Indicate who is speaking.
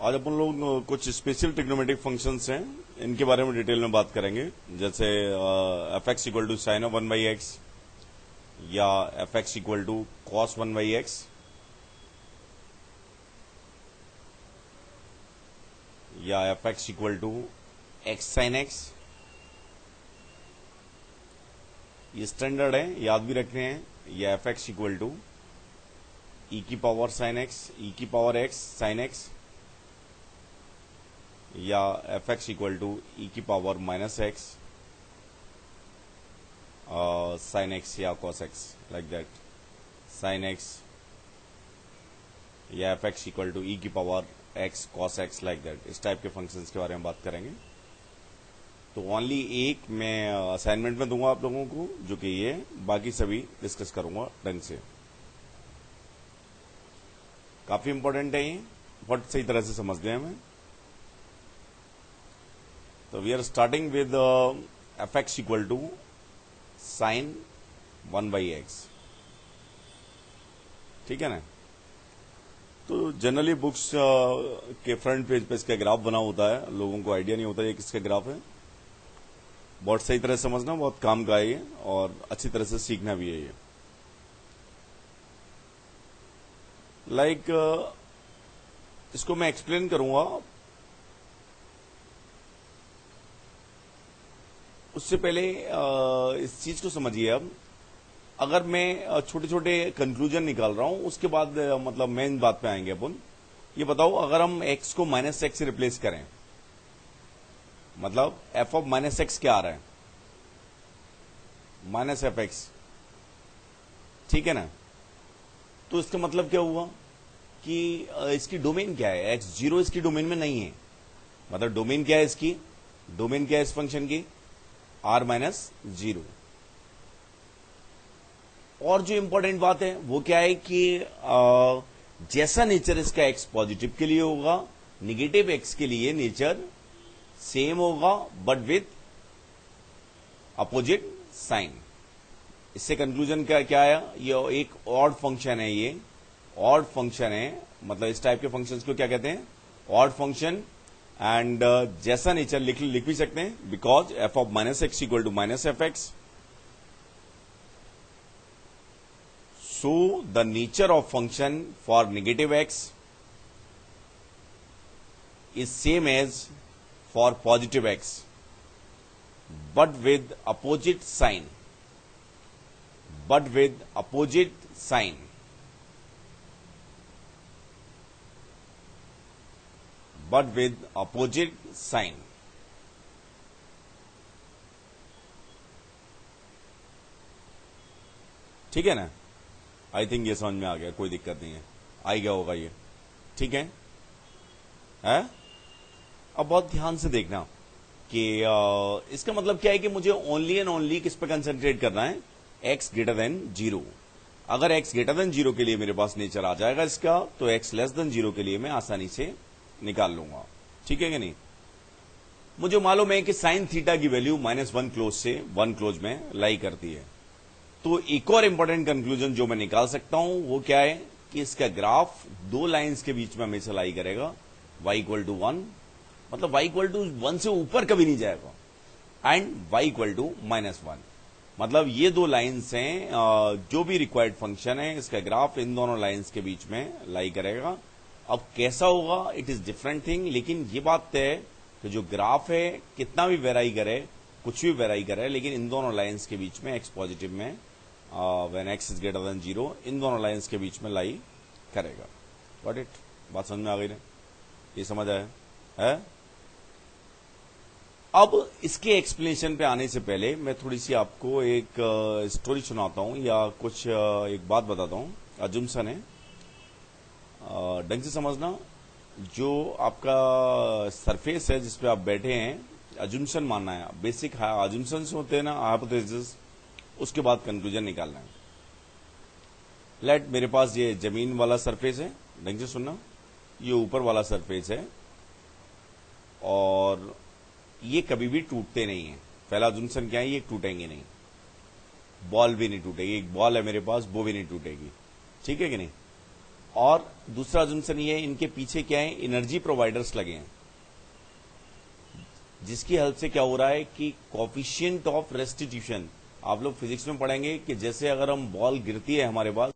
Speaker 1: आज अपन लोग कुछ स्पेशल ट्रिग्नोमेट्रिक फंक्शंस हैं, इनके बारे में डिटेल में बात करेंगे। जैसे F X equal to sine of 1/x या F X equal to cos 1/x या F X equal to X sine X. ये स्टैंडर्ड है, याद भी रखने हैं। या F X equal to e की पावर साइन एक्स, ई की पावर एक्स साइन एक्स, या F X equal to e की power minus X sine X या cos X, like that. Sine X या F X equal to e की power x cos X, like that. इस type के functions के बारे में बात करेंगे। तो ओनली एक मैं असाइनमेंट में दूंगा आप लोगों को, जो कि ये, बाकी सभी डिस्कस करूंगा ढंग से। काफी इंपॉर्टेंट है ये, बहुत सही तरह से समझते हैं हमें। तो we are starting with F X equal to sine 1/x, ठीक है ना। तो जनरली बुक्स के फ्रंट पेज पे इसका ग्राफ बना होता है, लोगों को आइडिया नहीं होता ये किसका ग्राफ है। बहुत सही तरह से समझना, बहुत काम का है ये, और अच्छी तरह से सीखना भी है ये। इसको मैं एक्सप्लेन करूंगा। उससे पहले इस चीज को समझिए। अब अगर मैं छोटे छोटे कंक्लूजन निकाल रहा हूं, उसके बाद मतलब मेन बात पे आएंगे अपन। ये बताओ, अगर हम x को माइनस एक्स से रिप्लेस करें, मतलब f ऑफ माइनस एक्स क्या आ रहा है? माइनस एफ एक्स, ठीक है ना। तो इसका मतलब क्या हुआ कि इसकी डोमेन क्या है? x0 इसकी डोमेन में नहीं है। मतलब डोमेन क्या है इसकी? डोमेन क्या है इस फंक्शन की? r-0। और जो इंपॉर्टेंट बात है वो क्या है कि जैसा नेचर इसका x पॉजिटिव के लिए होगा, निगेटिव x के लिए नेचर सेम होगा, बट विथ अपोजिट साइन। इससे कंक्लूजन क्या आया? ये एक ऑड फंक्शन है, ये ऑड फंक्शन है। मतलब इस टाइप के फंक्शंस को क्या कहते हैं? Odd function. एंड जैसा नेचर लिख भी सकते हैं, because F of minus X equal to minus F X. So the nature of function for negative X is same as for positive X, but with opposite sign, but with opposite sign. But with opposite sign. ठीक है ना। I think ये समझ में आ गया, कोई दिक्कत नहीं है, आ गया होगा ये, ठीक है। अब बहुत ध्यान से देखना कि इसका मतलब क्या है कि मुझे ओनली एंड ओनली किस पे कंसंट्रेट करना है? x greater than 0। अगर x ग्रेटर देन 0 के लिए मेरे पास नेचर आ जाएगा इसका, तो x लेस देन 0 के लिए मैं आसानी से निकाल लूंगा, ठीक है कि नहीं। मुझे मालूम है कि साइन थीटा की वैल्यू -1 क्लोज से 1 क्लोज में लाई करती है। तो एक और इंपॉर्टेंट कंक्लूजन जो मैं निकाल सकता हूं वो क्या है कि इसका ग्राफ दो लाइंस के बीच में हमेशा लाई करेगा, y इक्वल टू 1, मतलब y इक्वल टू 1 से ऊपर कभी नहीं जाएगा, एंड y इक्वल टू -1। मतलब ये दो लाइंस हैं, जो भी रिक्वायर्ड फंक्शन है इसका ग्राफ इन दोनों लाइंस के बीच में लाई करेगा। अब कैसा होगा, इट इज डिफरेंट थिंग, लेकिन ये बात तय है कि जो ग्राफ है कितना भी वेराई करे, कुछ भी वेराई करे, लेकिन इन दोनों लाइंस के बीच में x पॉजिटिव में when x is greater than 0, इन दोनों लाइंस के बीच में लाई करेगा। Got it? बात समझ में आ गई ना? ये समझ आया है? अब इसके एक्सप्लेनेशन पे आने से पहले मैं थोड़ी सी आपको एक स्टोरी सुनाता हूं, या कुछ एक बात बताता हूं। अजम्पशन है, ढंग से समझना। जो आपका सरफेस है जिसपे आप बैठे हैं, अजम्पशन मानना है। बेसिक अजम्पशंस होते हैं ना, हाइपोथेसिस, उसके बाद कंक्लूजन निकालना है। लेट मेरे पास ये जमीन वाला सरफेस है, ढंग से सुनना। ये ऊपर वाला सरफेस है और ये कभी भी टूटते नहीं है। पहला अजम्पशन क्या है? ये टूटेंगे नहीं। बॉल भी नहीं टूटेगी। एक बॉल है मेरे पास, वो भी नहीं टूटेगी, ठीक है कि नहीं। और दूसरा अजम्पशन ये है, इनके पीछे क्या है, एनर्जी प्रोवाइडर्स लगे हैं, जिसकी हेल्प से क्या हो रहा है कि कोफिशिएंट ऑफ रेस्टिट्यूशन, आप लोग फिजिक्स में पढ़ेंगे कि जैसे अगर हम बॉल गिरती है हमारे पास